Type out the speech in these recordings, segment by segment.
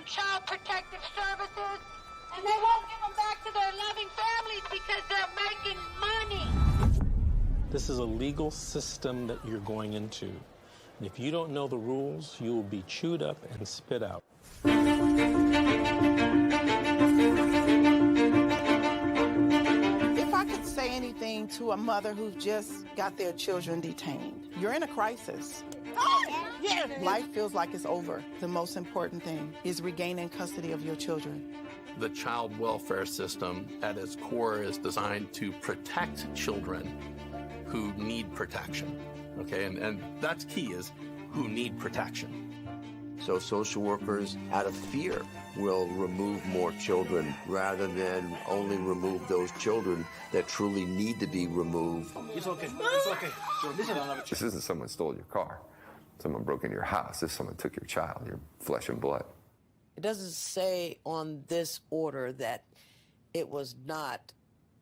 and child protective services, and they won't give them back to their loving families because they're making money. This is a legal system that you're going into. And if you don't know the rules, you will be chewed up and spit out. If I could say anything to a mother who just got their children detained, you're in a crisis. Yeah. Life feels like it's over. The most important thing is regaining custody of your children. The child welfare system at its core is designed to protect children who need protection. Okay, and that's key, is who need protection. So social workers, out of fear, will remove more children rather than only remove those children that truly need to be removed. It's okay. It's okay. This isn't someone stole your car. Someone broke into your house. This someone took your child, your flesh and blood. It doesn't say on this order that it was not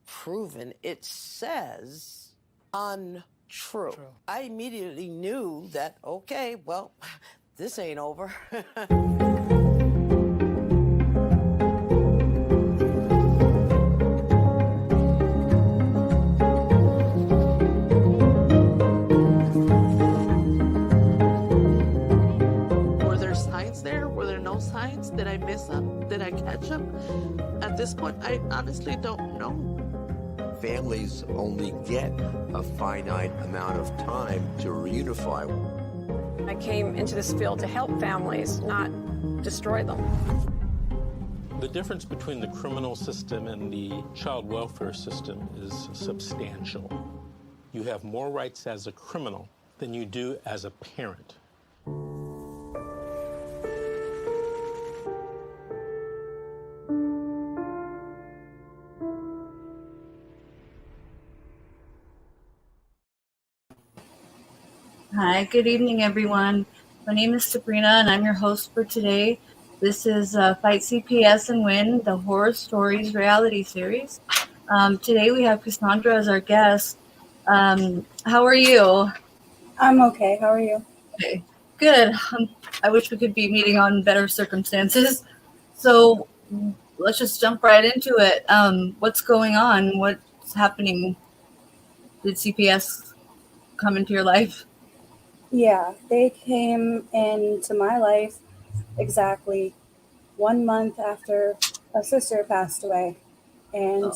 proven. It says untrue. True. I immediately knew that, okay, well, this ain't over. Were there signs there? Were there no signs? Did I miss them? Did I catch them? At this point, I honestly don't know. Families only get a finite amount of time to reunify. I came into this field to help families, not destroy them. The difference between the criminal system and the child welfare system is substantial. You have more rights as a criminal than you do as a parent. Hi, good evening, everyone. My name is Sabrina, and I'm your host for today. This is Fight CPS and Win, the Horror Stories reality series. Today we have Cassandra as our guest. How are you? I'm okay. How are you? Okay, good. I wish we could be meeting on better circumstances. So let's just jump right into it. What's going on? What's happening? Did CPS come into your life? Yeah, they came into my life exactly 1 month after a sister passed away. And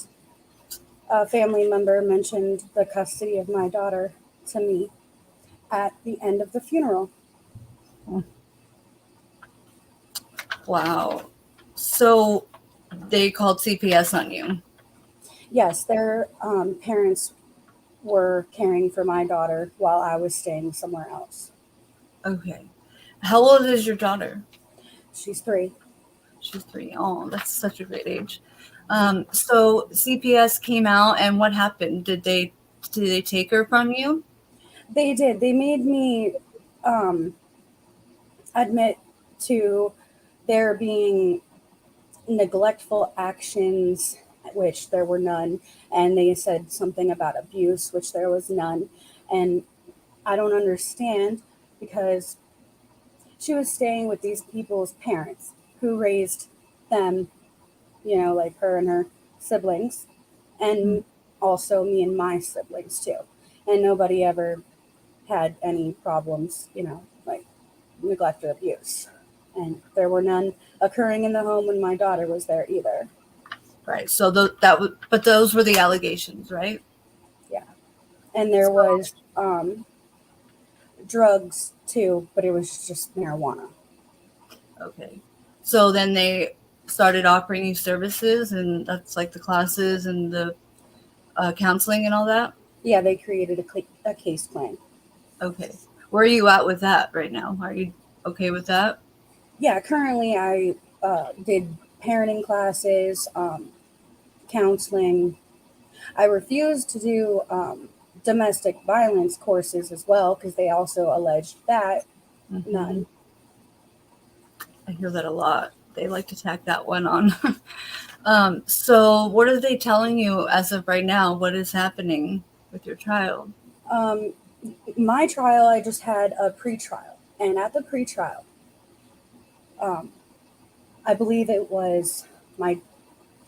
a family member mentioned the custody of my daughter to me at the end of the funeral. Wow. So they called CPS on you? Yes, their parents were caring for my daughter while I was staying somewhere else. Okay. How old is your daughter? She's 3. She's 3. Oh, that's such a great age. So CPS came out, and what happened? Did they take her from you? They did. They made me admit to there being neglectful actions, which there were none, and they said something about abuse, which there was none. And I don't understand, because she was staying with these people's parents who raised them, you know, like her and her siblings, and also me and my siblings too. And nobody ever had any problems, you know, like neglect or abuse. And there were none occurring in the home when my daughter was there either. Right. So but those were the allegations, right? Yeah. And there was drugs too, but it was just marijuana. Okay. So then they started offering you services, and that's like the classes and the counseling and all that? Yeah, they created a case plan. Okay. Where are you at with that right now? Are you okay with that? Yeah, currently I did parenting classes, counseling. I refused to do domestic violence courses as well, because they also alleged that. Mm-hmm. None. I hear that a lot. They like to tack that one on. So what are they telling you as of right now? What is happening with your child? My trial, I just had a pretrial. And at the pretrial, I believe it was my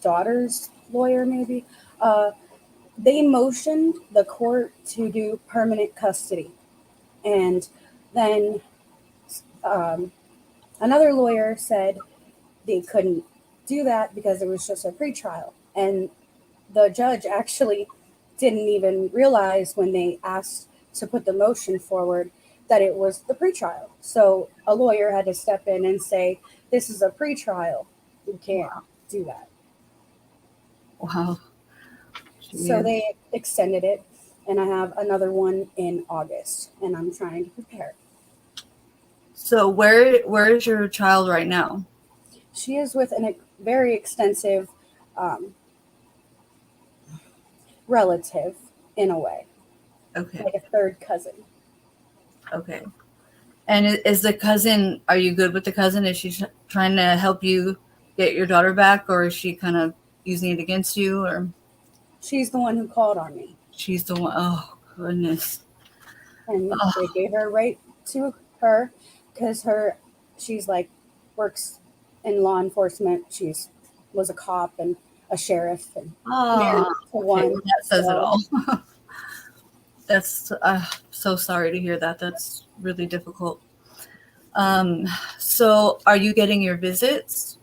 daughter's lawyer, maybe. They motioned the court to do permanent custody. And then another lawyer said they couldn't do that because it was just a pretrial. And the judge actually didn't even realize when they asked to put the motion forward that it was the pretrial. So a lawyer had to step in and say, this is a pretrial. You can't do that. Wow. So they extended it, and I have another one in August, and I'm trying to prepare. So where is your child right now? She is with a very extensive relative, in a way. Okay. Like a third cousin. Okay. And is the cousin, are you good with the cousin? Is she trying to help you get your daughter back, or is she kind of using it against you? Or she's the one who called on me. She's the one. Oh, goodness. And they gave her right to her because she's like works in law enforcement. She's was a cop and a sheriff and married to one. Okay, that says it all. That's so sorry to hear that. That's really difficult. So are you getting your visits?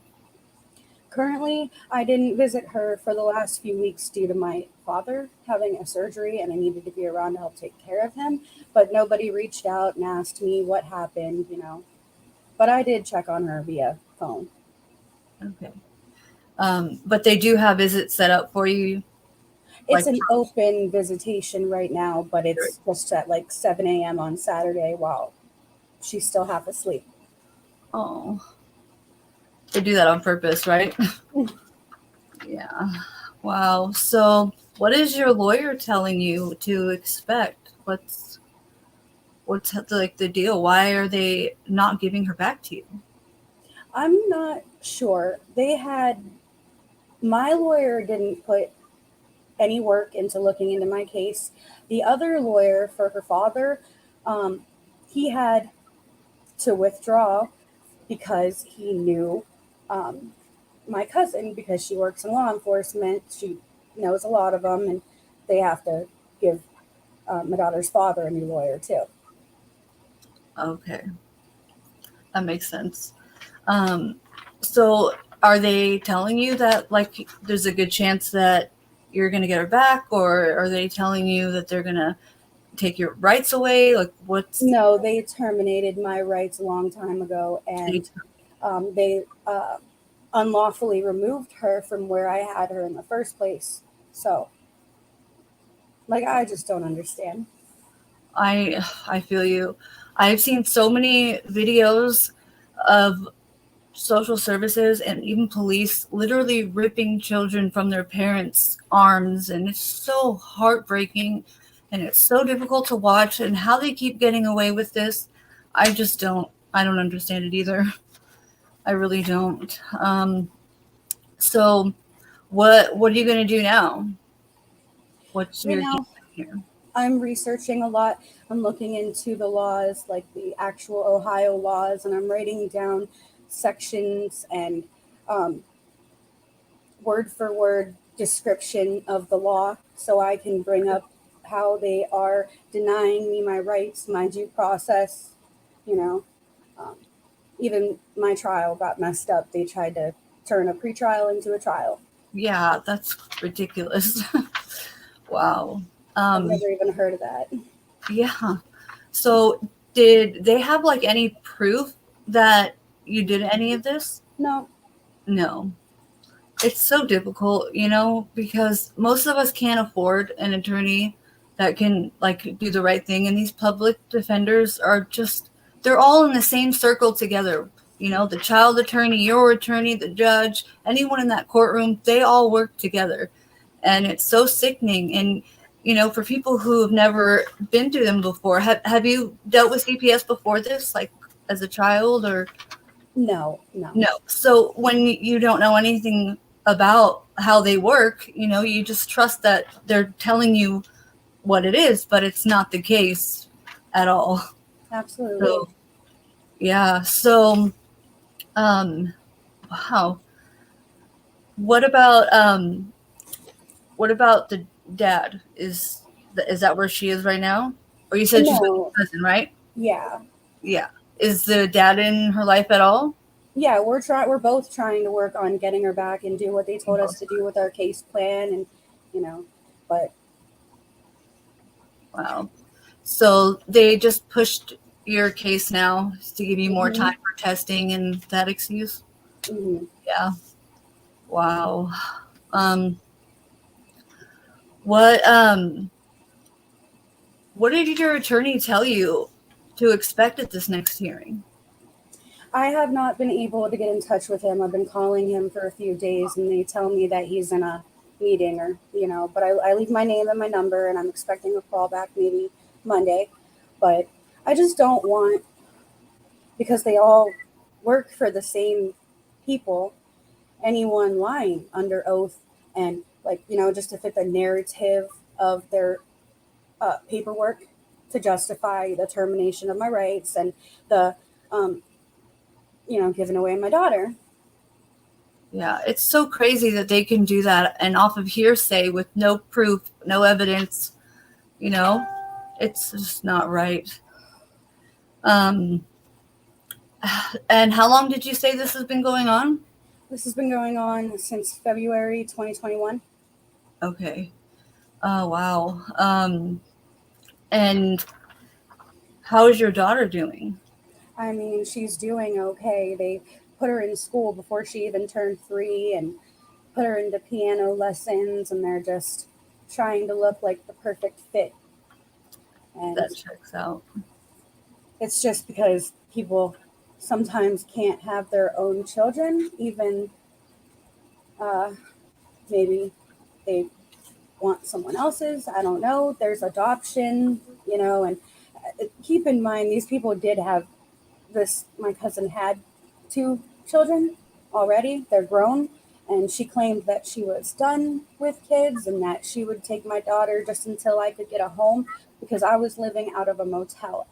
Currently, I didn't visit her for the last few weeks due to my father having a surgery, and I needed to be around to help take care of him. But nobody reached out and asked me what happened, But I did check on her via phone. Okay. But they do have visits set up for you? It's an open visitation right now, but it's just at like 7 a.m. on Saturday while she's still half asleep. Oh. They do that on purpose, right? Yeah. Wow. So what is your lawyer telling you to expect? What's like the deal? Why are they not giving her back to you? I'm not sure. My lawyer didn't put any work into looking into my case. The other lawyer for her father, he had to withdraw because he knew my cousin, because she works in law enforcement. She knows a lot of them, and they have to give my daughter's father a new lawyer too. Okay. That makes sense. So are they telling you that like there's a good chance that you're going to get her back, or are they telling you that they're going to take your rights away? Like what's... No, they terminated my rights a long time ago, and they unlawfully removed her from where I had her in the first place. So I just don't understand. I feel you. I've seen so many videos of social services and even police literally ripping children from their parents' arms, and it's so heartbreaking and it's so difficult to watch, and how they keep getting away with this, I don't understand it either. I really don't. So what are you going to do now? What's your game here? I'm researching a lot. I'm looking into the laws, like the actual Ohio laws, and I'm writing down sections and word for word description of the law so I can bring up how they are denying me my rights, my due process. Even my trial got messed up. They tried to turn a pretrial into a trial. Yeah, that's ridiculous. Wow. I've never even heard of that. Yeah. So did they have like any proof that you did any of this? No. It's so difficult, because most of us can't afford an attorney that can like do the right thing. And these public defenders are they're all in the same circle together. The child attorney, your attorney, the judge, anyone in that courtroom, they all work together. And it's so sickening. And, for people who have never been through them before, have you dealt with CPS before this, like as a child or? No. So when you don't know anything about how they work, you just trust that they're telling you what it is, but it's not the case at all. Absolutely. So, yeah. So, wow, Wow. What about the dad? Is that where she is right now? Or you said she's with your cousin, right? Yeah. Yeah. Is the dad in her life at all? Yeah, we're both trying to work on getting her back and do what they told us to do with our case plan, and but wow. So they just pushed your case now to give you more Mhm. time for testing and that excuse? Mhm. Yeah. Wow. What did your attorney tell you to expect at this next hearing? I have not been able to get in touch with him. I've been calling him for a few days, and they tell me that he's in a meeting, or but I leave my name and my number, and I'm expecting a call back maybe Monday. But I just don't want, because they all work for the same people, anyone lying under oath and just to fit the narrative of their paperwork to justify the termination of my rights and the giving away my daughter. Yeah, it's so crazy that they can do that and off of hearsay with no proof, no evidence. It's just not right. And how long did you say this has been going on? This has been going on since February 2021. Okay. Oh, wow. And how is your daughter doing? I mean, she's doing okay. They put her in school before she even turned 3 and put her into piano lessons, and they're just trying to look like the perfect fit. And that checks out. It's just because people sometimes can't have their own children, even maybe they want someone else's. I don't know. There's adoption, and keep in mind, these people did have this. My cousin had 2 children already. They're grown. And she claimed that she was done with kids and that she would take my daughter just until I could get a home, because I was living out of a motel.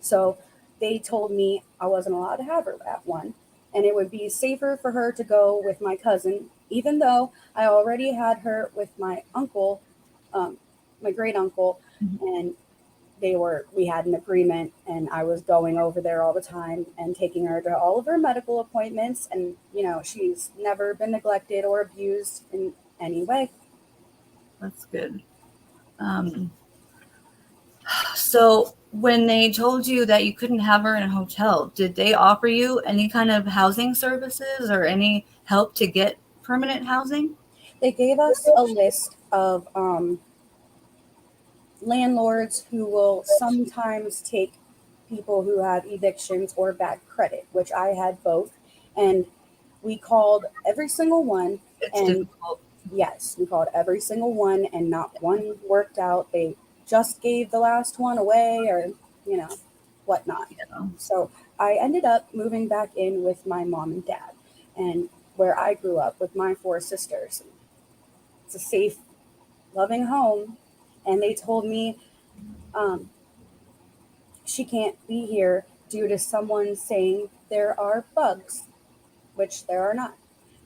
So they told me I wasn't allowed to have her at one, and it would be safer for her to go with my cousin, even though I already had her with my uncle, my great uncle, and we had an agreement, and I was going over there all the time and taking her to all of her medical appointments, and she's never been neglected or abused in any way. That's good. So when they told you that you couldn't have her in a hotel, did they offer you any kind of housing services or any help to get permanent housing? They gave us a list of landlords who will sometimes take people who have evictions or bad credit, which I had both. And we called every single one. It's difficult. Yes, we called every single one, and not one worked out. They just gave the last one away, or whatnot. Yeah. So I ended up moving back in with my mom and dad, and where I grew up with my 4 sisters. It's a safe, loving home. And they told me she can't be here due to someone saying there are bugs, which there are not.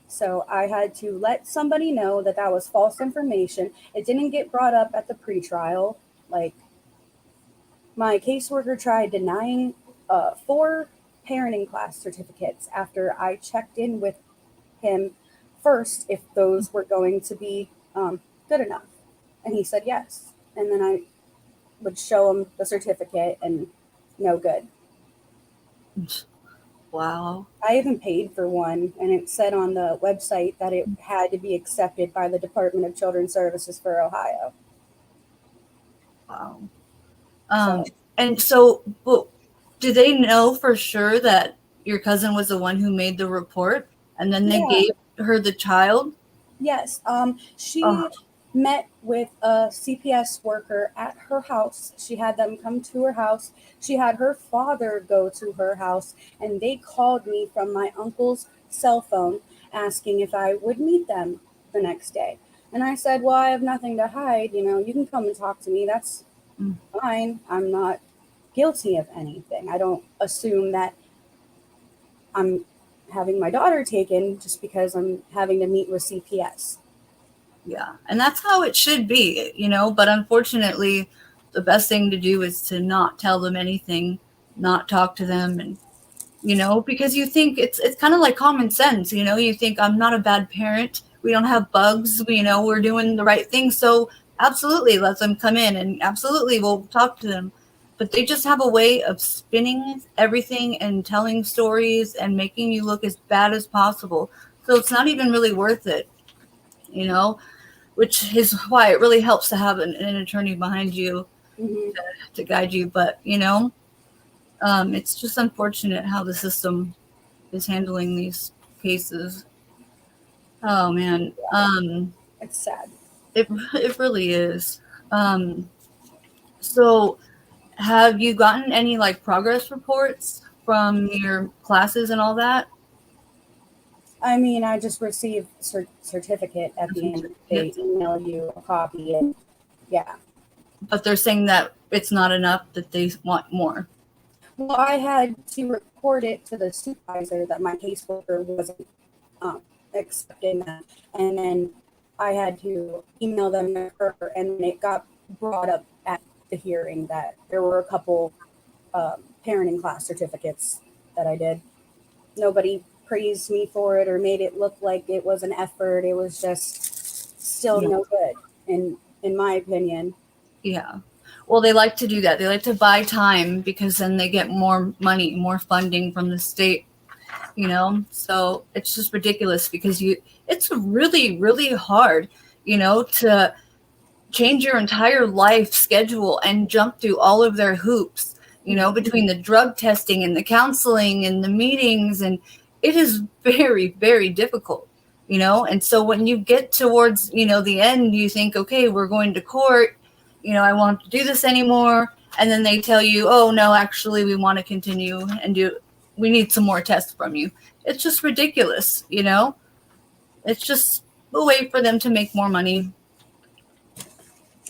So I had to let somebody know that that was false information. It didn't get brought up at the pretrial. Like, my caseworker tried denying 4 parenting class certificates after I checked in with him first if those were going to be good enough. And he said yes. And then I would show him the certificate, and no good. Wow. I even paid for one, and it said on the website that it had to be accepted by the Department of Children's Services for Ohio. Wow. And so, do they know for sure that your cousin was the one who made the report, and then they gave her the child? Yes. She met with a CPS worker at her house. She had them come to her house. She had her father go to her house, and they called me from my uncle's cell phone asking if I would meet them the next day. And I said, well, I have nothing to hide. You can come and talk to me. That's fine. I'm not guilty of anything. I don't assume that I'm having my daughter taken just because I'm having to meet with CPS. Yeah, and that's how it should be, but unfortunately, the best thing to do is to not tell them anything, not talk to them, and because you think it's kind of like common sense, you think I'm not a bad parent, we don't have bugs, we're doing the right thing, so absolutely let them come in and absolutely we'll talk to them. But they just have a way of spinning everything and telling stories and making you look as bad as possible. So it's not even really worth it, which is why it really helps to have an attorney behind you to guide you. But, it's just unfortunate how the system is handling these cases. Oh, man. It's sad. It really is. So have you gotten any progress reports from your classes and all that? I mean, I just received certificate at the end. They email you a copy, and yeah. But they're saying that it's not enough, that they want more. Well, I had to report it to the supervisor that my caseworker wasn't accepting that, and then I had to email them to her, and it got brought up at the hearing that there were a couple parenting class certificates that I did. Nobody praised me for it or made it look like it was an effort. It was just still no good, in my opinion. Yeah. Well, they like to do that. They like to buy time because then they get more money, more funding from the state, So it's just ridiculous because it's really, really hard, to change your entire life schedule and jump through all of their hoops, between the drug testing and the counseling and the meetings. And it is very, very difficult, And so when you get towards, the end, you think, okay, we're going to court. I won't have to do this anymore. And then they tell you, oh, no, actually, we want to continue and we need some more tests from you. It's just ridiculous, It's just a way for them to make more money.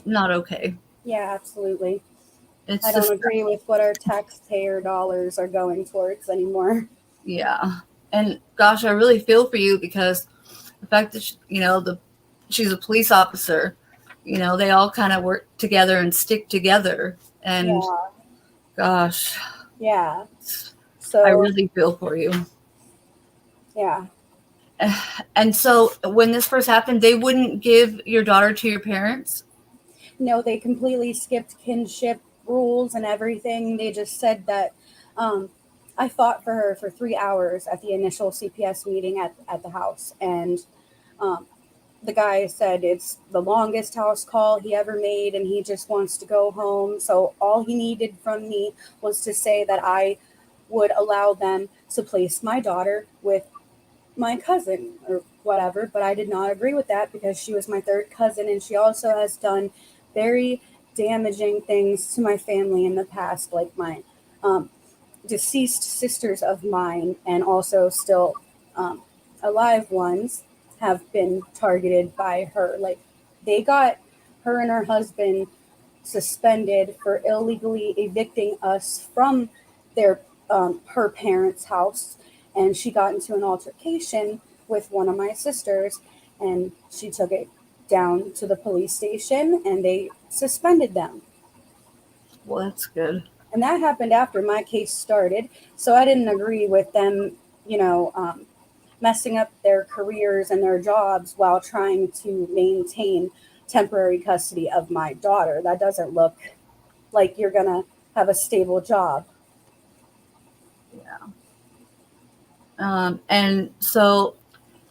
Not okay. Yeah, absolutely. I don't agree with what our taxpayer dollars are going towards anymore. Yeah. And gosh, I really feel for you because the fact that, she's a police officer, they all kind of work together and stick together. And gosh. Yeah. So I really feel for you. Yeah. And so when this first happened, they wouldn't give your daughter to your parents? No, they completely skipped kinship rules and everything. They just said that I fought for her for 3 hours at the initial CPS meeting at the house. And the guy said it's the longest house call he ever made and he just wants to go home. So all he needed from me was to say that I would allow them to place my daughter with my cousin or whatever. But I did not agree with that because she was my third cousin and she also has done very damaging things to my family in the past, like my deceased sisters of mine and also still alive ones have been targeted by her. Like they got her and her husband suspended for illegally evicting us from their her parents' house, and she got into an altercation with one of my sisters and she took it down to the police station and they suspended them. Well, that's good. And that happened after my case started. So I didn't agree with them, messing up their careers and their jobs while trying to maintain temporary custody of my daughter. That doesn't look like you're going to have a stable job. Yeah. And so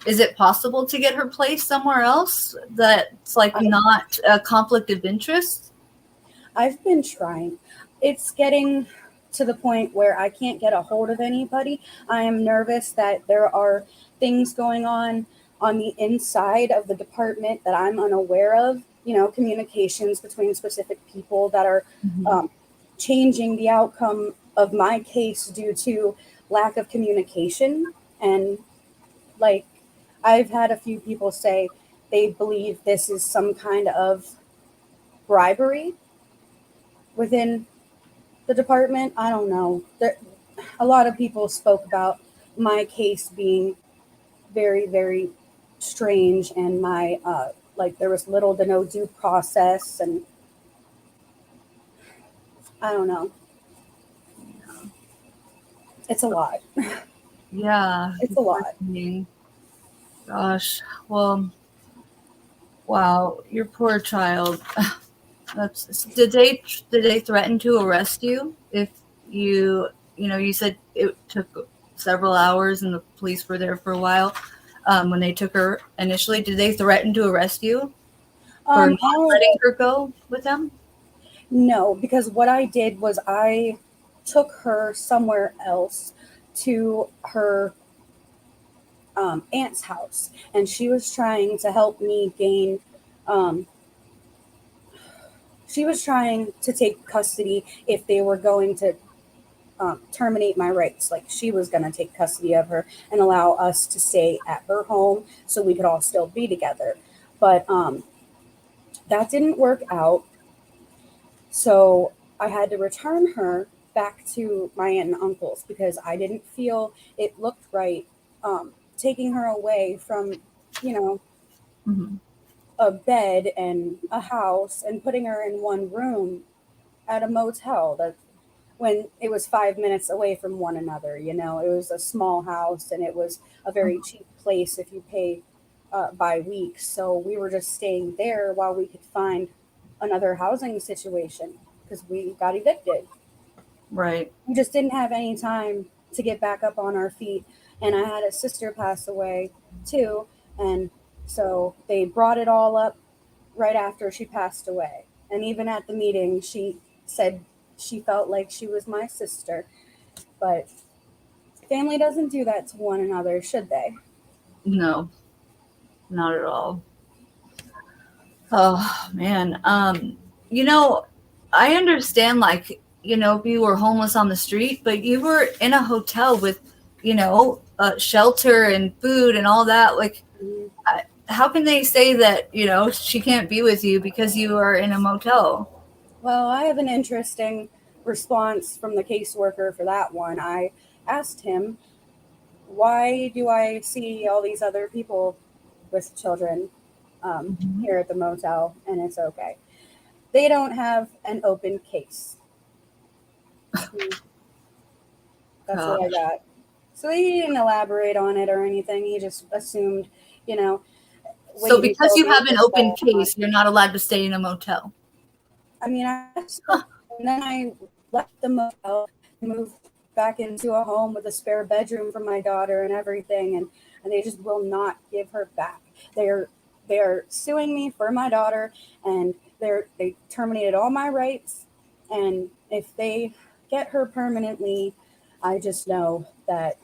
is it possible to get her placed somewhere else that's not a conflict of interest? I've been trying. It's getting to the point where I can't get a hold of anybody. I am nervous that there are things going on the inside of the department that I'm unaware of, communications between specific people that are changing the outcome of my case due to lack of communication. And I've had a few people say they believe this is some kind of bribery within the department. I don't know. A lot of people spoke about my case being very, very strange, and my like there was little to no due process, and I don't know. It's a lot. Yeah. It's a lot. Gosh. Well, wow, your poor child. Did they threaten to arrest you if you said it took several hours and the police were there for a while when they took her initially? Did they threaten to arrest you for not letting her go with them? No, because what I did was I took her somewhere else to her aunt's house, and she was trying to help me gain she was trying to take custody if they were going to terminate my rights. Like, she was going to take custody of her and allow us to stay at her home so we could all still be together. But that didn't work out. So I had to return her back to my aunt and uncle's because I didn't feel it looked right taking her away from, a bed and a house and putting her in one room at a motel that when it was 5 minutes away from one another. It was a small house and it was a very cheap place if you pay by week. So we were just staying there while we could find another housing situation because we got evicted. Right. We just didn't have any time to get back up on our feet. And I had a sister pass away too. And so they brought it all up right after she passed away. And even at the meeting, she said she felt like she was my sister. But family doesn't do that to one another, should they? No, not at all. Oh, man. I understand, like, if you were homeless on the street, but you were in a hotel with, shelter and food and all that. Like, how can they say that, she can't be with you because you are in a motel? Well, I have an interesting response from the caseworker for that one. I asked him, why do I see all these other people with children here at the motel and it's okay? They don't have an open case. That's what I got. So he didn't elaborate on it or anything. He just assumed, So because you have an open case, you're not allowed to stay in a motel. I mean, and then I left the motel, moved back into a home with a spare bedroom for my daughter and everything, and they just will not give her back. They're suing me for my daughter, and they terminated all my rights. And if they get her permanently, I just know that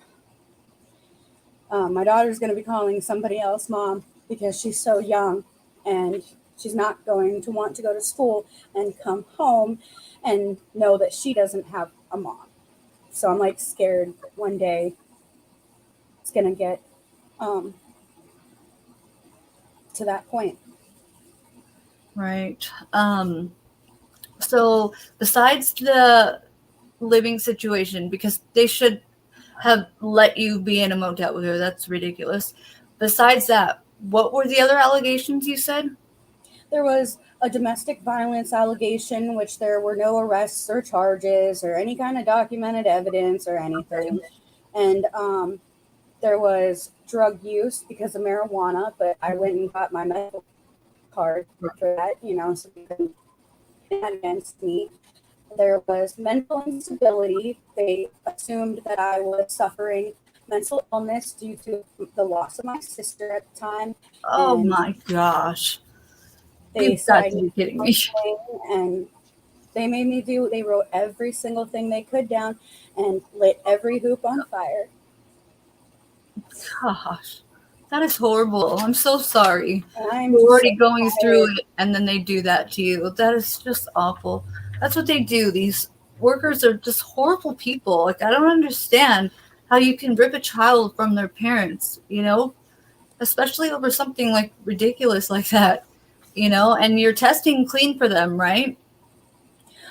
my daughter's going to be calling somebody else mom because she's so young and she's not going to want to go to school and come home and know that she doesn't have a mom. So I'm like scared that one day it's going to get to that point. Right. So besides the living situation, because they should have let you be in a motel with her, that's ridiculous. Besides that, what were the other allegations you said? There was a domestic violence allegation, which there were no arrests or charges or any kind of documented evidence or anything. And there was drug use because of marijuana, but I went and got my medical card for that, so they couldn't get that against me. There was mental instability. They assumed that I was suffering mental illness due to the loss of my sister at the time. Oh my gosh. You've got to be kidding me. And they made me they wrote every single thing they could down and lit every hoop on fire. Gosh, that is horrible. I'm so sorry. I'm You're already going through it, and then they do that to you. That is just awful. That's what they do. These workers are just horrible people. Like, I don't understand how you can rip a child from their parents, especially over something like ridiculous like that, and you're testing clean for them, right?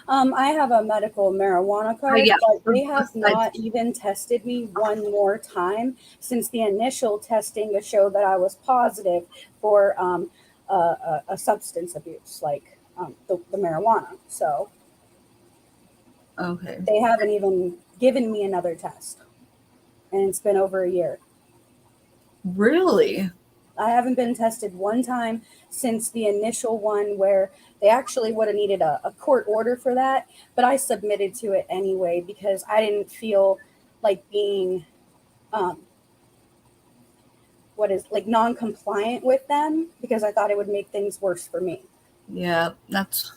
I have a medical marijuana card, yeah. but they have not even tested me one more time since the initial testing to show that I was positive for a substance abuse, like the marijuana. So Okay. they haven't even given me another test, and it's been over a year. Really? I haven't been tested one time since the initial one where they actually would have needed a court order for that, but I submitted to it anyway because I didn't feel like being non-compliant with them because I thought it would make things worse for me. Yeah, that's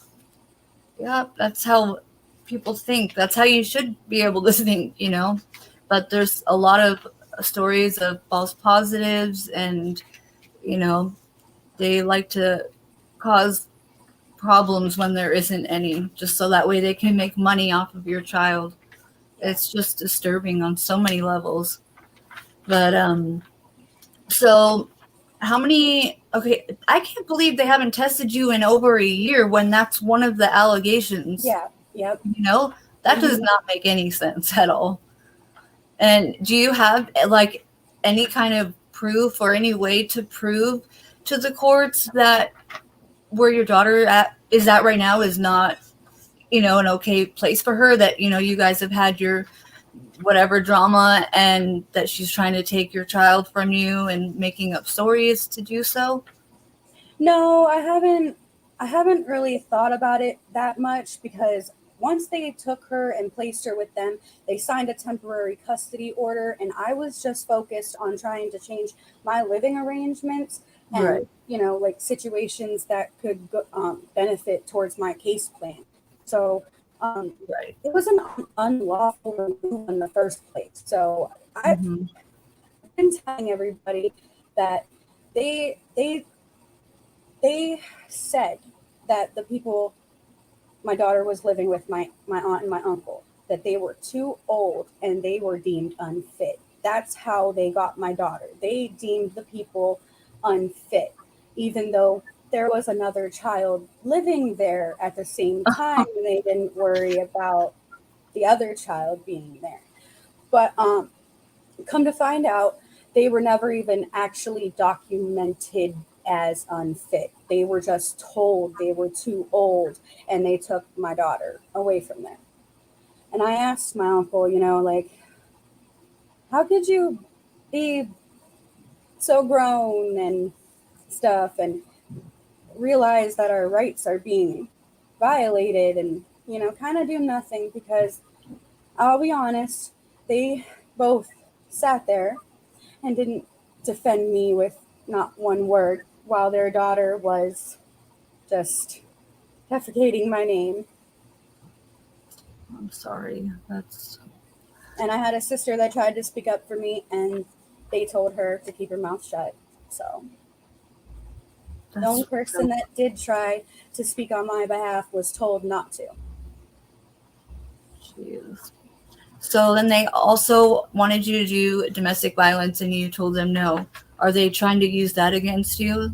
how people think. That's how you should be able to think, But there's a lot of stories of false positives, and they like to cause problems when there isn't any, just so that way they can make money off of your child. It's just disturbing on so many levels. But so how many? Okay, I can't believe they haven't tested you in over a year when that's one of the allegations. Yeah. Yep. That does not make any sense at all. And do you have like any kind of proof or any way to prove to the courts that where your daughter is at right now is not, an okay place for her, that, you guys have had your whatever drama and that she's trying to take your child from you and making up stories to do so? No, I haven't really thought about it that much because once they took her and placed her with them, they signed a temporary custody order, and I was just focused on trying to change my living arrangements and, Right. like situations that could benefit towards my case plan. So Right. it was an unlawful remove in the first place. So I've been telling everybody that they said that the people my daughter was living with, my aunt and my uncle, that they were too old and they were deemed unfit. That's how they got my daughter. They deemed the people unfit, even though there was another child living there at the same time, and they didn't worry about the other child being there. But come to find out, they were never even actually documented as unfit. They were just told they were too old, and they took my daughter away from them. And I asked my uncle, how could you be so grown and stuff and realize that our rights are being violated and, kind of do nothing? Because I'll be honest, they both sat there and didn't defend me with not one word while their daughter was just defecating my name. I'm sorry. And I had a sister that tried to speak up for me, and they told her to keep her mouth shut. So the only person that did try to speak on my behalf was told not to. Jeez. So then they also wanted you to do domestic violence, and you told them no. Are they trying to use that against you?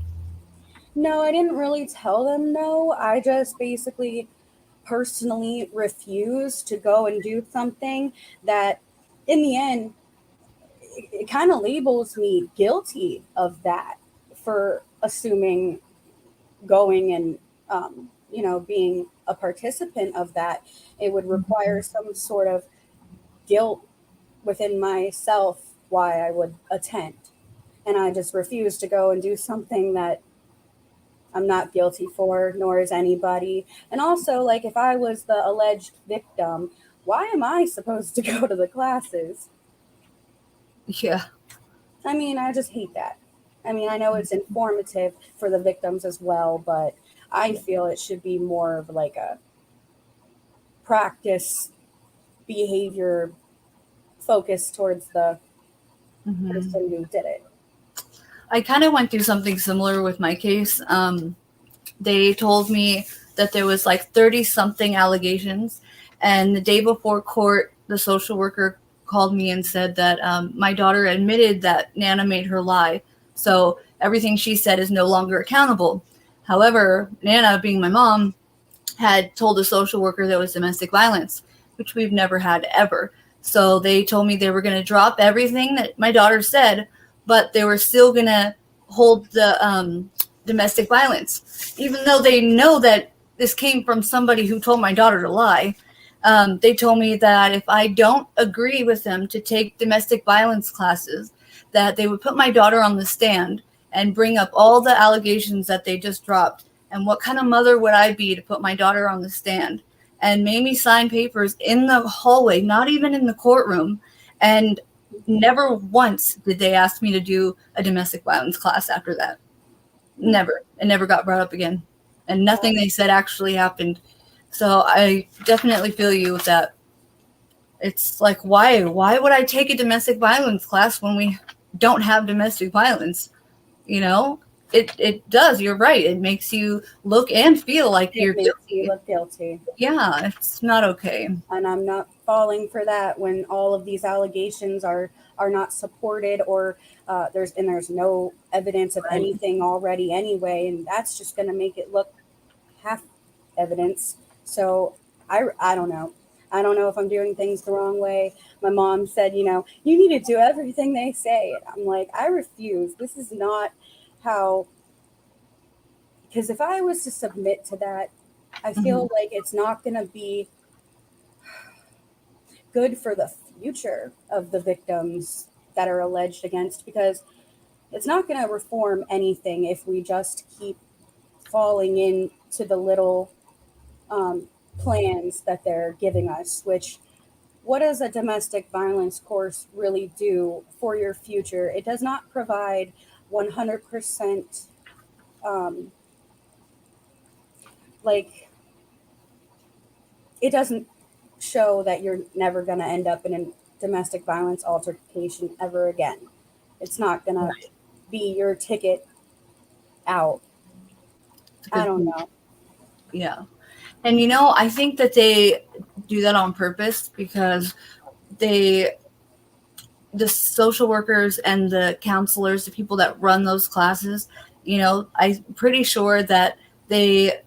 No, I didn't really tell them no. I just basically personally refused to go and do something that, in the end, it kind of labels me guilty of that for assuming going and, being a participant of that. It would require some sort of guilt within myself why I would attend. And I just refuse to go and do something that I'm not guilty for, nor is anybody. And also, if I was the alleged victim, why am I supposed to go to the classes? Yeah. I mean, I just hate that. I mean, I know it's informative for the victims as well, but I feel it should be more of like a practice behavior focused towards the person who did it. I kind of went through something similar with my case. They told me that there was 30-something allegations. And the day before court, the social worker called me and said that my daughter admitted that Nana made her lie. So everything she said is no longer accountable. However, Nana, being my mom, had told a social worker there was domestic violence, which we've never had ever. So they told me they were going to drop everything that my daughter said, but they were still going to hold the domestic violence, even though they know that this came from somebody who told my daughter to lie. They told me that if I don't agree with them to take domestic violence classes, that they would put my daughter on the stand and bring up all the allegations that they just dropped. And what kind of mother would I be to put my daughter on the stand? And made me sign papers in the hallway, not even in the courtroom. And never once did they ask me to do a domestic violence class after that. Never. It never got brought up again. And nothing they said actually happened. So I definitely feel you with that. It's like, why would I take a domestic violence class when we don't have domestic violence? You know, it does. You're right. It makes you look and feel like you're guilty. You look guilty. Yeah, it's not okay. And I'm not falling for that when all of these allegations are not supported, or there's no evidence of anything already anyway, and that's just going to make it look half evidence. So I don't know. I don't know if I'm doing things the wrong way. My mom said, you need to do everything they say. And I'm like, I refuse. This is not how, because if I was to submit to that, I feel like it's not going to be good for the future of the victims that are alleged against, because it's not going to reform anything if we just keep falling into the little plans that they're giving us, which, what does a domestic violence course really do for your future? It does not provide 100% it doesn't show that you're never going to end up in a domestic violence altercation ever again. It's not going to be your ticket out. I don't know. Yeah. And, I think that they do that on purpose because the social workers and the counselors, the people that run those classes, I'm pretty sure that they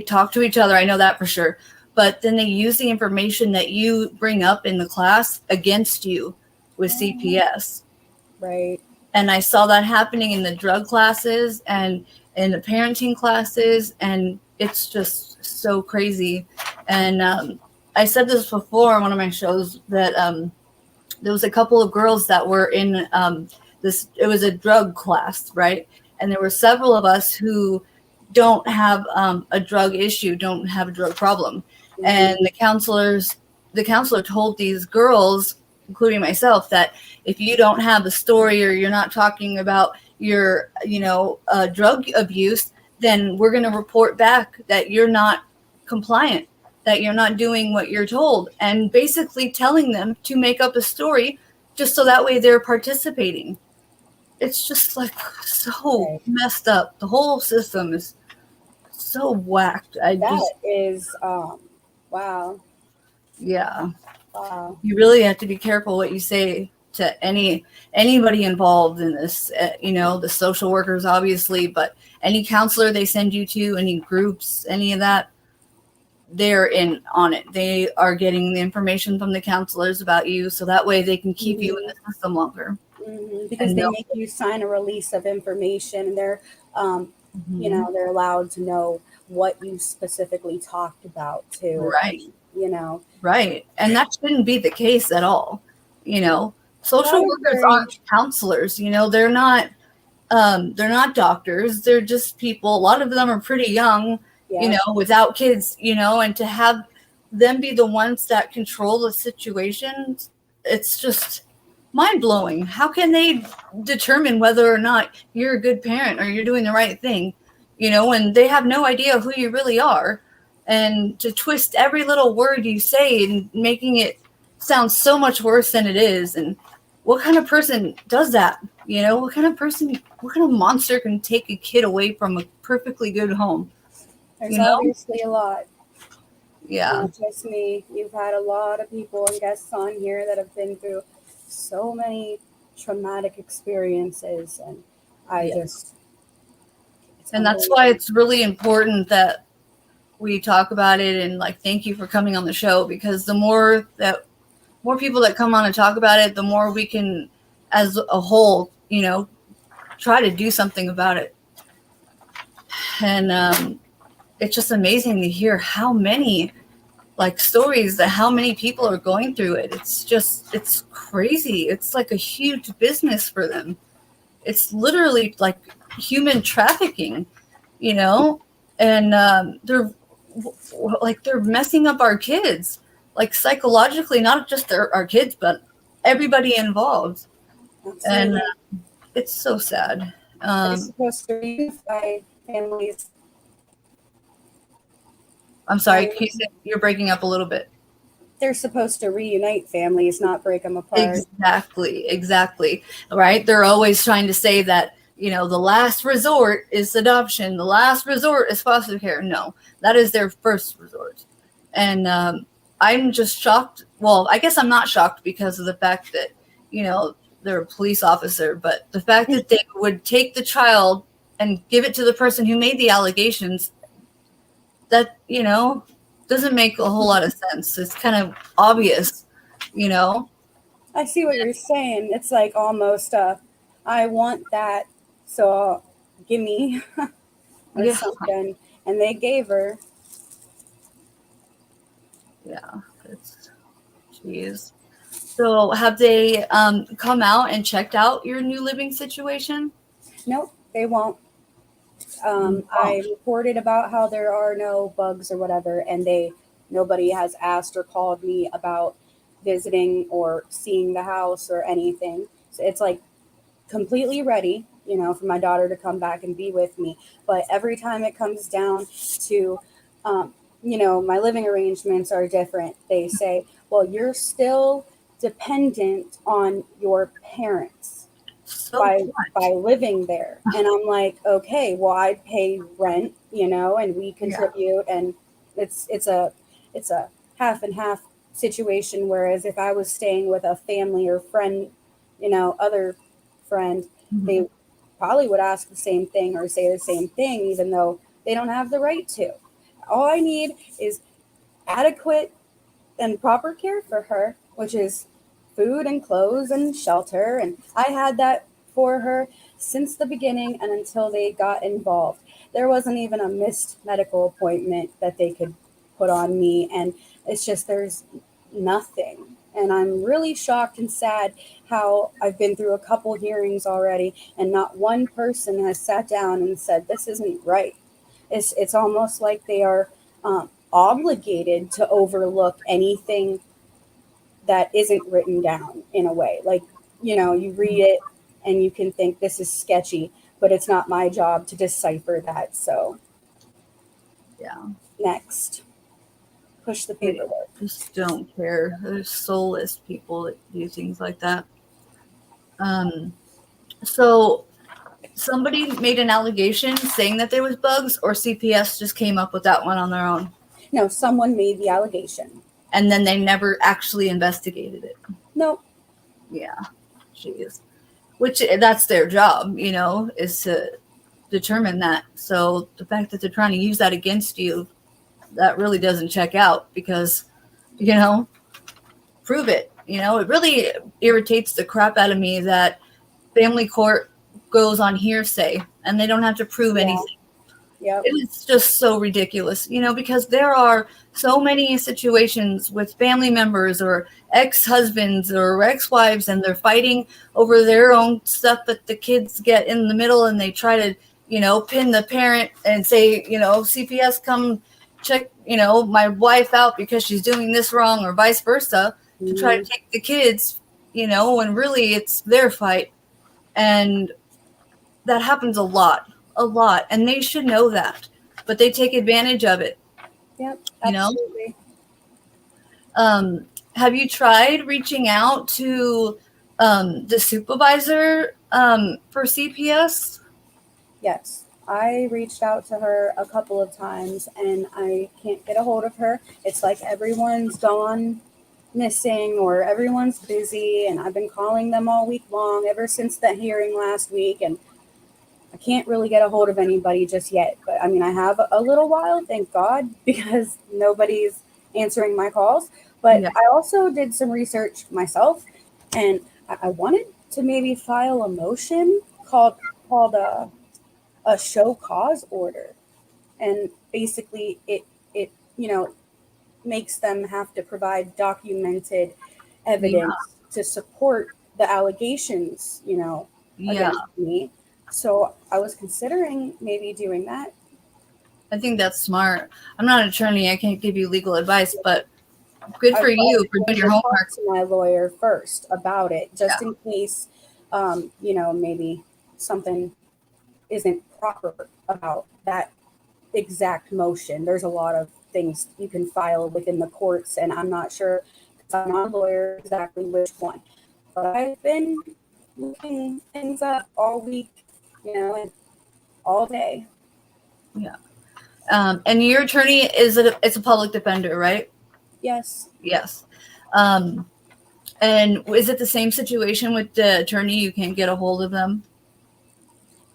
talk to each other. I know that for sure. But then they use the information that you bring up in the class against you with CPS. Right. And I saw that happening in the drug classes and in the parenting classes, and it's just so crazy. And I said this before on one of my shows that there was a couple of girls that were in it was a drug class, right? And there were several of us who don't have a drug issue, don't have a drug problem. Mm-hmm. And the counselor told these girls, including myself, that if you don't have a story or you're not talking about your, drug abuse, then we're going to report back that you're not compliant, that you're not doing what you're told, and basically telling them to make up a story just so that way they're participating. It's just like so messed up. The whole system is so whacked. Wow. Yeah. Wow. You really have to be careful what you say to anybody involved in this, the social workers, obviously, but any counselor they send you to, any groups, any of that, they're in on it. They are getting the information from the counselors about you, so that way they can keep you in the system longer. Mm-hmm. Because they make you sign a release of information, and they're, they're allowed to know what you specifically talked about too. Right. Right. And that shouldn't be the case at all. Social workers aren't counselors. They're not doctors. They're just people. A lot of them are pretty young, without kids, and to have them be the ones that control the situations, it's just mind blowing. How can they determine whether or not you're a good parent or you're doing the right thing, when they have no idea who you really are? And to twist every little word you say and making it sound so much worse than it is. And what kind of person does that? What kind of monster can take a kid away from a perfectly good home? There's obviously a lot. Yeah. Not just me. You've had a lot of people and guests on here that have been through so many traumatic experiences. And it's And that's why it's really important that we talk about it, and like, thank you for coming on the show, because the more people that come on and talk about it, the more we can, as a whole, you know, try to do something about it. And it's just amazing to hear how many like stories that how many people are going through it. It's crazy. It's like a huge business for them. It's literally like human trafficking, you know, and they're messing up our kids, like psychologically, not just our kids, but everybody involved. Absolutely. And it's so sad. It's supposed to reunify families. I'm sorry, you're breaking up a little bit. They're supposed to reunite families, not break them apart. Exactly. Right? They're always trying to say that, you know, the last resort is adoption. The last resort is foster care. No, that is their first resort. And I'm just shocked. Well, I guess I'm not shocked because of the fact that, you know, they're a police officer, but the fact that they would take the child and give it to the person who made the allegations, that, you know, doesn't make a whole lot of sense. It's kind of obvious, you know. I see what you're saying. It's like almost I want that, so give me or something. And they gave her. Yeah, it's jeez. So have they come out and checked out your new living situation? Nope, they won't. I reported about how there are no bugs or whatever, and nobody has asked or called me about visiting or seeing the house or anything. So it's like completely ready, you know, for my daughter to come back and be with me. But every time it comes down to, you know, my living arrangements are different. They say, well, you're still dependent on your parents. By living there. And I'm like, okay, well, I pay rent, you know, and we contribute, and it's a half and half situation. Whereas if I was staying with a family or friend, you know, other friend, they probably would ask the same thing or say the same thing, even though they don't have the right to. All I need is adequate and proper care for her, which is food and clothes and shelter. And I had that for her since the beginning and until they got involved. There wasn't even a missed medical appointment that they could put on me. And it's just, there's nothing. And I'm really shocked and sad how I've been through a couple hearings already, and not one person has sat down and said, this isn't right. It's almost like they are obligated to overlook anything that isn't written down in a way. Like, you know, you read it and you can think this is sketchy, but it's not my job to decipher that. So yeah, next, push the paperwork. Just don't care. There's soulless people that do things like that. So somebody made an allegation saying that there was bugs, or CPS just came up with that one on their own? No, someone made the allegation. And then they never actually investigated it? Nope. Yeah. Jeez. Which, that's their job, you know, is to determine that. So the fact that they're trying to use that against you, that really doesn't check out, because, you know, prove it. You know, it really irritates the crap out of me that family court goes on hearsay and they don't have to prove anything. Yep. It's just so ridiculous, you know, because there are so many situations with family members or ex-husbands or ex-wives, and they're fighting over their own stuff, but the kids get in the middle and they try to, you know, pin the parent and say, you know, CPS, come check, you know, my wife out because she's doing this wrong, or vice versa, to try to take the kids, you know, when really it's their fight. And that happens a lot, and they should know that, but they take advantage of it. Yep, absolutely. You know? Have you tried reaching out to the supervisor for CPS? Yes, I reached out to her a couple of times and I can't get a hold of her. It's like everyone's gone missing or everyone's busy, and I've been calling them all week long ever since that hearing last week, and I can't really get a hold of anybody just yet. But I mean, I have a little while, thank God, because nobody's answering my calls. But Yeah. I also did some research myself, and I wanted to maybe file a motion called a show cause order, and basically it makes them have to provide documented evidence to support the allegations Yeah. against me. So I was considering maybe doing that. I think that's smart. I'm not an attorney. I can't give you legal advice, but good for you for doing your homework. To my lawyer first about it, just in case, maybe something isn't proper about that exact motion. There's a lot of things you can file within the courts, and I'm not sure, because I'm not a lawyer, exactly which one. But I've been looking things up all week, and all day. Yeah. And your attorney it's a public defender, right? Yes. Yes. And is it the same situation with the attorney? You can't get a hold of them?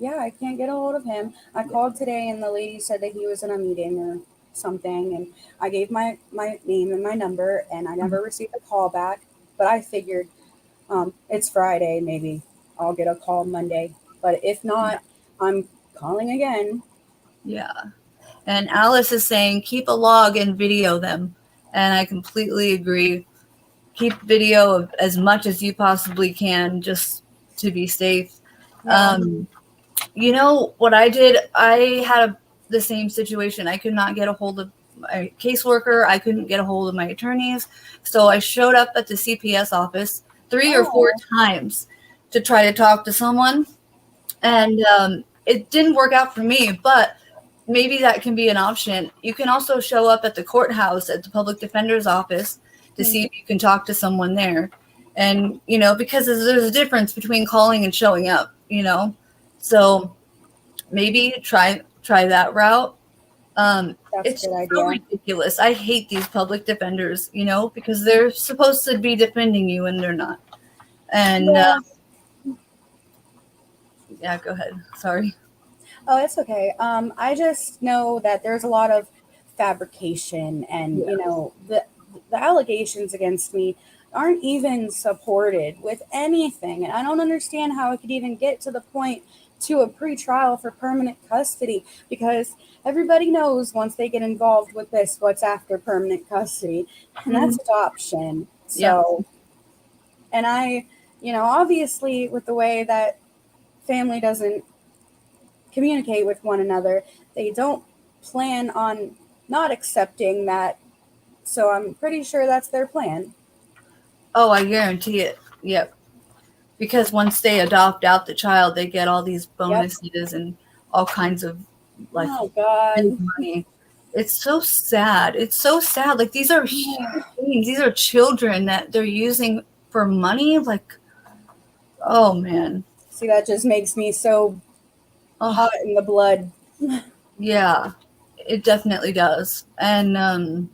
Yeah, I can't get a hold of him. I called today, and the lady said that he was in a meeting or something, and I gave my name and my number, and I never received a call back. But I figured it's Friday, maybe I'll get a call Monday. But if not, I'm calling again. Yeah. And Alice is saying keep a log and video them. And I completely agree. Keep video of as much as you possibly can, just to be safe. Yeah. You know what I did? I had the same situation. I could not get a hold of my caseworker. I couldn't get a hold of my attorneys. So I showed up at the CPS office 3 or 4 times to try to talk to someone. And it didn't work out for me, but maybe that can be an option. You can also show up at the courthouse at the public defender's office to see if you can talk to someone there. And, because there's a difference between calling and showing up, So maybe try that route. It's a good idea. So ridiculous. I hate these public defenders, because they're supposed to be defending you and they're not. And yeah, go ahead. Sorry. Oh, it's okay. I just know that there's a lot of fabrication, and the allegations against me aren't even supported with anything, and I don't understand how it could even get to the point to a pretrial for permanent custody, because everybody knows once they get involved with this, what's after permanent custody, and that's adoption. So, and I, obviously with the way that family doesn't communicate with one another, they don't plan on not accepting that. So I'm pretty sure that's their plan. Oh, I guarantee it. Yep. Because once they adopt out the child, they get all these bonuses and all kinds of money. It's so sad. It's so sad. Like, these are human beings. These are children that they're using for money. Like, oh man. See, that just makes me so hot in the blood. Yeah, it definitely does. And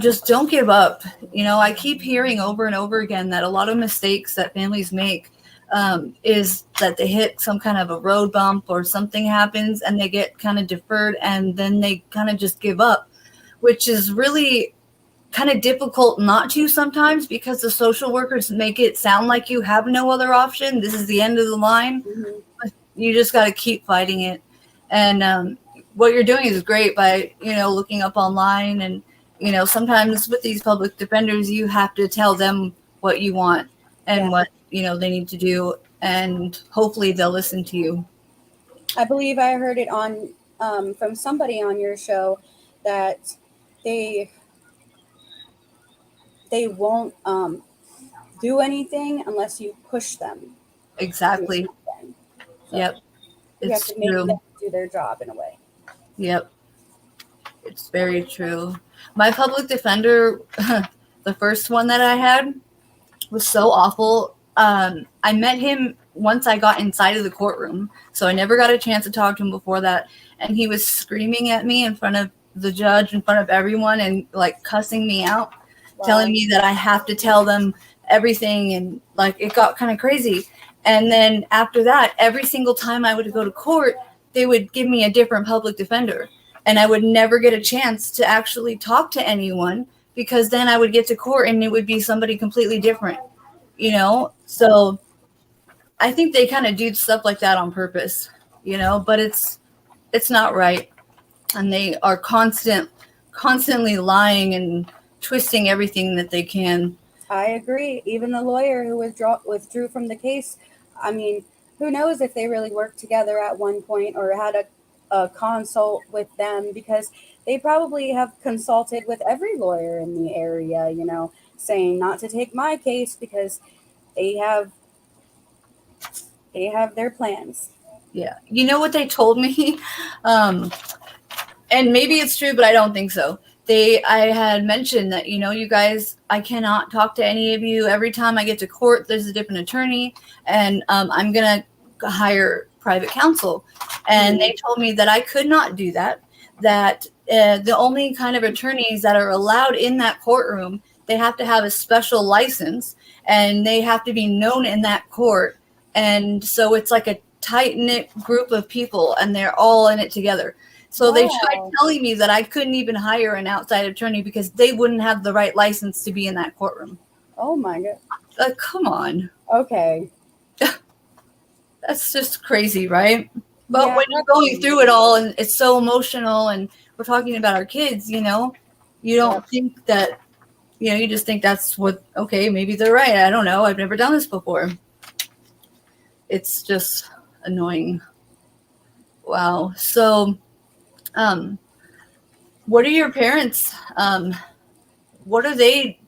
just don't give up. I keep hearing over and over again that a lot of mistakes that families make is that they hit some kind of a road bump or something happens and they get kind of deferred, and then they kind of just give up, which is really kind of difficult not to sometimes, because the social workers make it sound like you have no other option. This is the end of the line. You just got to keep fighting it. And what you're doing is great by, looking up online. And, sometimes with these public defenders, you have to tell them what you want and what, they need to do. And hopefully they'll listen to you. I believe I heard it on from somebody on your show that they won't do anything unless you push them. Exactly. So yep. You have to make them do their job in a way. Yep. It's very true. My public defender, the first one that I had, was so awful. I met him once I got inside of the courtroom, so I never got a chance to talk to him before that. And he was screaming at me in front of the judge, in front of everyone, and like cussing me out, telling me that I have to tell them everything. And like, it got kind of crazy. And then after that, every single time I would go to court, they would give me a different public defender. And I would never get a chance to actually talk to anyone, because then I would get to court and it would be somebody completely different, you know? So I think they kind of do stuff like that on purpose, you know, but it's not right. And they are constantly lying and twisting everything that they can. I agree. Even the lawyer who withdrew from the case, I mean, who knows if they really worked together at one point or had a consult with them, because they probably have consulted with every lawyer in the area, you know, saying not to take my case because they have their plans. Yeah. You know what they told me? And maybe it's true, but I don't think so. I had mentioned that, you know, you guys, I cannot talk to any of you. Every time I get to court, there's a different attorney, and I'm going to hire private counsel. And they told me that I could not do that, that the only kind of attorneys that are allowed in that courtroom, they have to have a special license, and they have to be known in that court. And so it's like a tight-knit group of people, and they're all in it together. So they tried telling me that I couldn't even hire an outside attorney because they wouldn't have the right license to be in that courtroom. Oh my God. Come on. Okay. That's just crazy, right? But when you're going through it all and it's so emotional and we're talking about our kids, you know, you don't think that, you know, you just think that's what, okay, maybe they're right. I don't know. I've never done this before. It's just annoying. Wow. So, what are your parents? What are they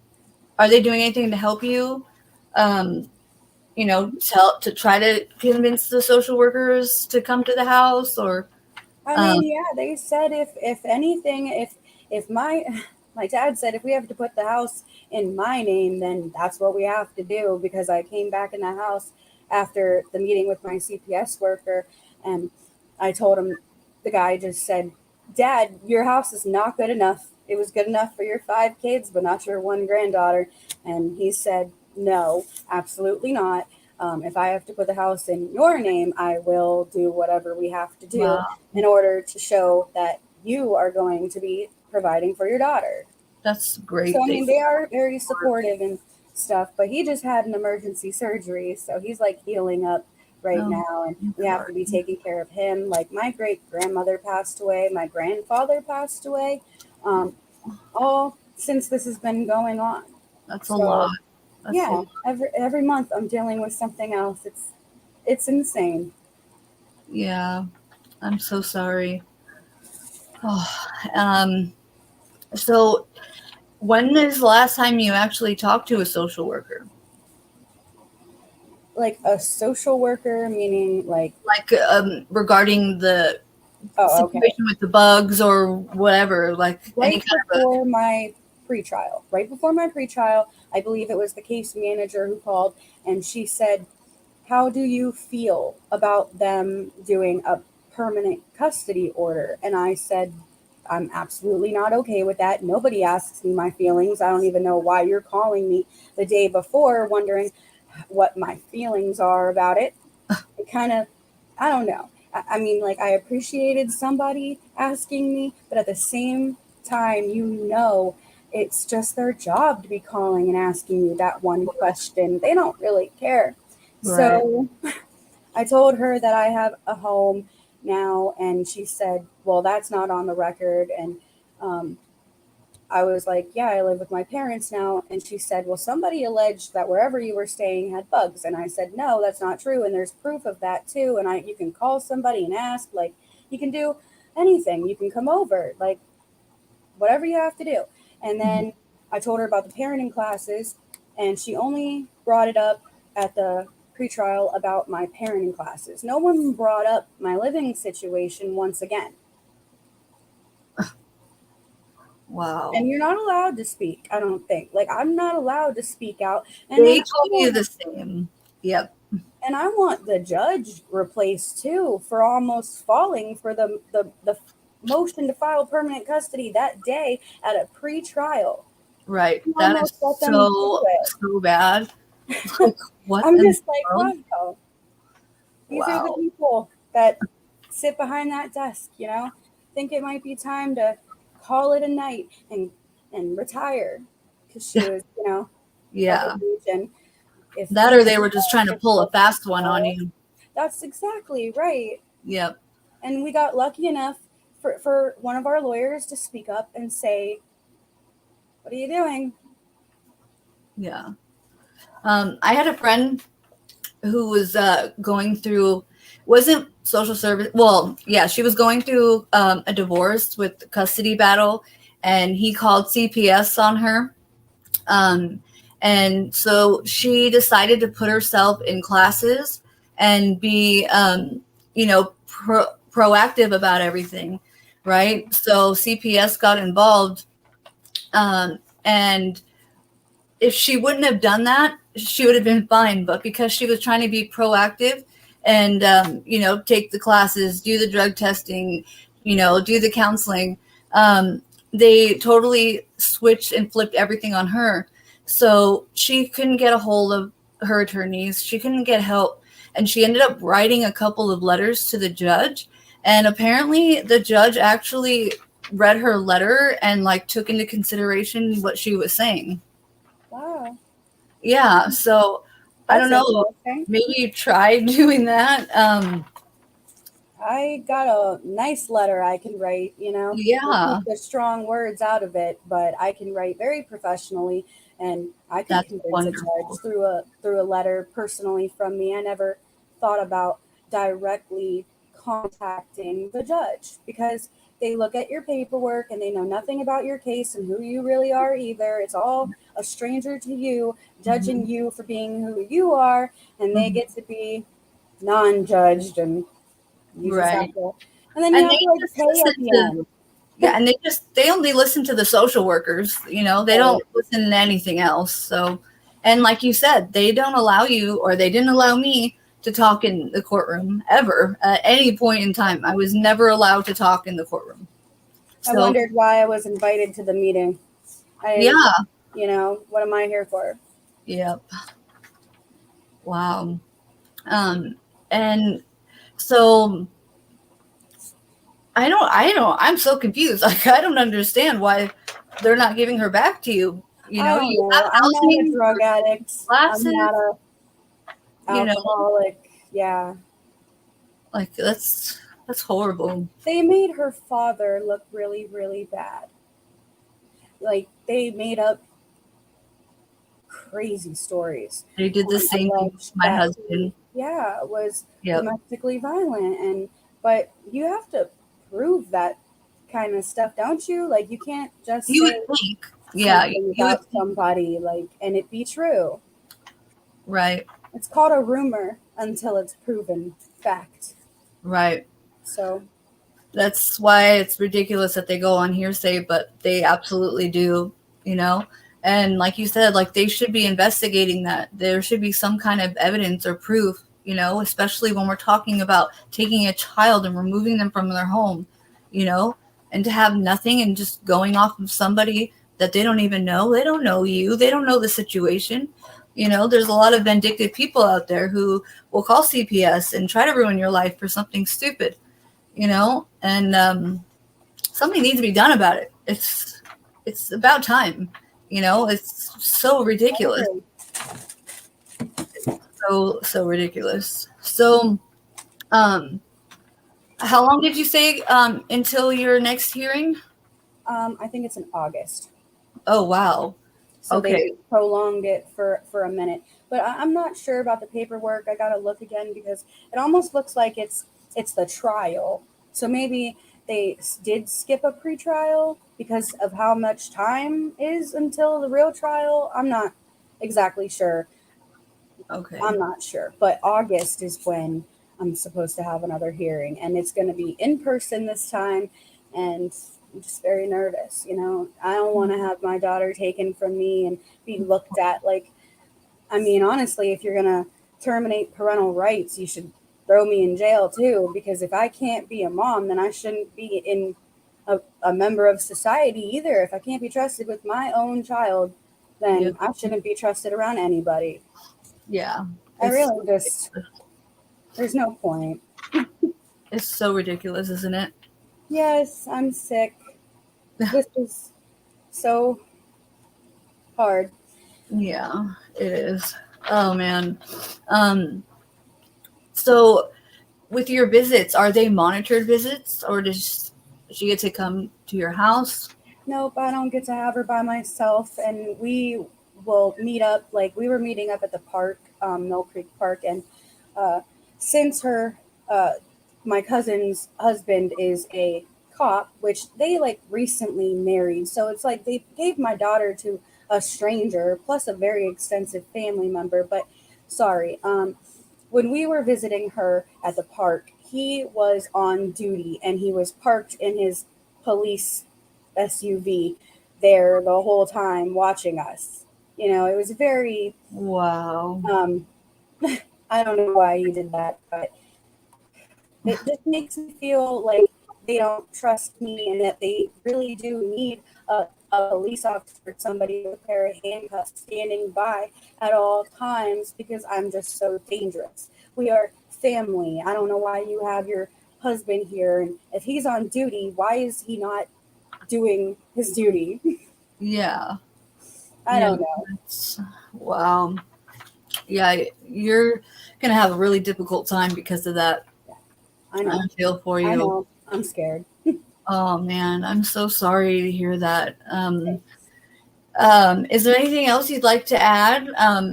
doing anything to help you? You know, to try to convince the social workers to come to the house, or? I mean, yeah, they said if anything, if my dad said if we have to put the house in my name, then that's what we have to do, because I came back in the house after the meeting with my CPS worker, and I told him, the guy just said, Dad, your house is not good enough. It was good enough for your 5 kids, but not your 1 granddaughter. And he said, no, absolutely not. If I have to put the house in your name, I will do whatever we have to do in order to show that you are going to be providing for your daughter. That's great. So, I mean, they are very supportive and stuff, but he just had an emergency surgery. So he's like healing up right now, and we have to be taking care of him. Like, my great grandmother passed away, my grandfather passed away, all since this has been going on. That's a lot. Every month I'm dealing with something else. It's insane. Yeah, I'm so sorry. So when is the last time you actually talked to a social worker? Like a social worker, meaning like regarding the situation with the bugs or whatever, like right before my pretrial, I believe it was the case manager who called, and she said, how do you feel about them doing a permanent custody order? And I said, I'm absolutely not okay with that. Nobody asks me my feelings. I don't even know why you're calling me the day before wondering what my feelings are about it. It kind of, I don't know. I mean, like, I appreciated somebody asking me, but at the same time, you know, it's just their job to be calling and asking you that one question. They don't really care. Right. So I told her that I have a home now, and she said, well, that's not on the record. And I was like, yeah, I live with my parents now. And she said, well, somebody alleged that wherever you were staying had bugs. And I said, no, that's not true. And there's proof of that too. And you can call somebody and ask, like, you can do anything. You can come over, like, whatever you have to do. And then I told her about the parenting classes, and she only brought it up at the pretrial about my parenting classes. No one brought up my living situation once again. Wow. And you're not allowed to speak, I don't think. Like, I'm not allowed to speak out. And they told you the same. Yep. And I want the judge replaced too for almost falling for the motion to file permanent custody that day at a pre-trial. Right. That is so bad. Like, what? I'm just like, wow. These are the Wow. people that sit behind that desk, think it might be time to call it a night and retire because she was, of Yeah. age. And if That we or can they were just trying to pull a fast one on you. that's exactly right. Yep. And we got lucky enough for one of our lawyers to speak up and say, what are you doing? Yeah. I had a friend who was going through, wasn't social service. Well, yeah, she was going through a divorce with custody battle, and he called CPS on her. And so she decided to put herself in classes and be, proactive about everything, right? So CPS got involved, and if she wouldn't have done that, she would have been fine. But because she was trying to be proactive and, take the classes, do the drug testing, do the counseling, they totally switched and flipped everything on her. So she couldn't get a hold of her attorneys. She couldn't get help. And she ended up writing a couple of letters to the judge. And apparently the judge actually read her letter and took into consideration what she was saying. Wow. Yeah, so I don't know. Maybe you tried doing that. I got a nice letter I can write, Yeah. Keep the strong words out of it, but I can write very professionally, and I can That's convince wonderful. a judge through a letter personally from me. I never thought about directly contacting the judge because they look at your paperwork and they know nothing about your case and who you really are either. It's all a stranger to you, judging you for being who you are, and they get to be non-judged, and you just have Right. to, and then you have to pay at the end. Yeah, and they only listen to the social workers, they don't listen to anything else. So, and like you said, they don't allow you, or they didn't allow me to talk in the courtroom ever at any point in time. I was never allowed to talk in the courtroom. I wondered why I was invited to the meeting. What am I here for? Yep. Wow. And so I'm so confused. I don't understand why they're not giving her back to you. You have I'm not a drug addict. Classes, I'm not a alcoholic. Yeah. That's horrible. They made her father look really, really bad. They made up crazy stories. They did the same thing with my husband. Was domestically violent, but you have to prove that kind of stuff, don't you? You can't just you say would think, yeah, about somebody and it be true. Right. It's called a rumor until it's proven fact. Right. So that's why it's ridiculous that they go on hearsay, but they absolutely do, And like you said, they should be investigating that. There should be some kind of evidence or proof, especially when we're talking about taking a child and removing them from their home, and to have nothing and just going off of somebody that they don't even know. They don't know you. They don't know the situation. There's a lot of vindictive people out there who will call CPS and try to ruin your life for something stupid, and something needs to be done about it. It's about time. It's so ridiculous. So ridiculous. So, how long did you say until your next hearing? I think it's in August. Oh, wow. So they prolonged it for a minute. But I'm not sure about the paperwork. I got to look again because it almost looks like it's the trial. So maybe they did skip a pretrial because of how much time is until the real trial. I'm not exactly sure. Okay. I'm not sure. But August is when I'm supposed to have another hearing. And it's going to be in person this time. And I'm just very nervous. I don't want to have my daughter taken from me and be looked at honestly, if you're going to terminate parental rights, you should throw me in jail too, because if I can't be a mom, then I shouldn't be in a member of society either. If I can't be trusted with my own child, then I shouldn't be trusted around anybody. Yeah. I really just There's no point. It's so ridiculous, isn't it? Yes, I'm sick. This is so hard. Yeah, it is. Oh man. So with your visits, are they monitored visits, or does she get to come to your house? Nope, I don't get to have her by myself, and we will meet up. Like we were meeting up at the park, Mill Creek Park, and since my cousin's husband is a cop, which they like recently married, so it's like they gave my daughter to a stranger plus a very extensive family member. But sorry, when we were visiting her at the park, he was on duty and he was parked in his police SUV there the whole time watching us. You know, it was very Wow. I don't know why he did that, but it just makes me feel like they don't trust me and that they really do need a police officer, somebody with a pair of handcuffs standing by at all times because I'm just so dangerous. We are family. I don't know why you have your husband here. And if he's on duty, why is he not doing his duty? Yeah. I don't know. Wow. Yeah, you're going to have a really difficult time because of that. I know. I feel for you. I know. I'm scared. Oh man, I'm so sorry to hear that. Is there anything else you'd like to add?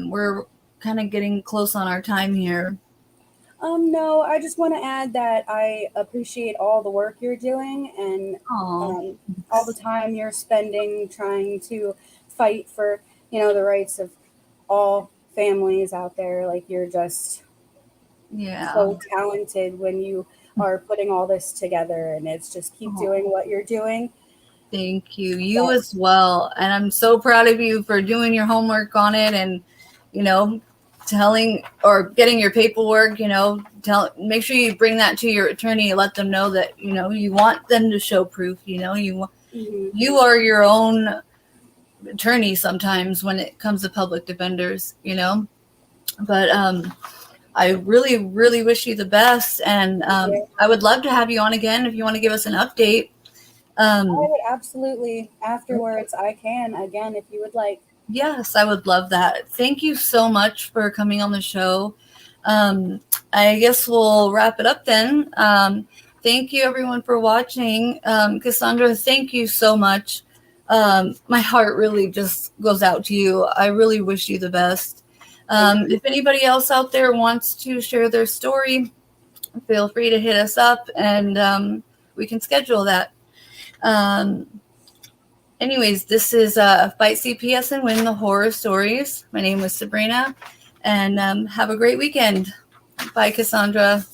We're kind of getting close on our time here. No, I just want to add that I appreciate all the work you're doing and all the time you're spending trying to fight for, the rights of all families out there. Like you're just so talented when you are putting all this together, and it's just keep doing what you're doing. Thank you. You as well. And I'm so proud of you for doing your homework on it and, telling or getting your paperwork, make sure you bring that to your attorney, let them know that, you want them to show proof, you are your own attorney sometimes when it comes to public defenders, but I really, really wish you the best. And I would love to have you on again if you want to give us an update. I would absolutely afterwards. I can again if you would like. Yes, I would love that. Thank you so much for coming on the show. I guess we'll wrap it up then. Thank you everyone for watching. Cassandra, thank you so much. My heart really just goes out to you. I really wish you the best. If anybody else out there wants to share their story, feel free to hit us up and we can schedule that. Anyways, this is Fight CPS and Win the Horror Stories. My name is Sabrina, and have a great weekend. Bye, Cassandra.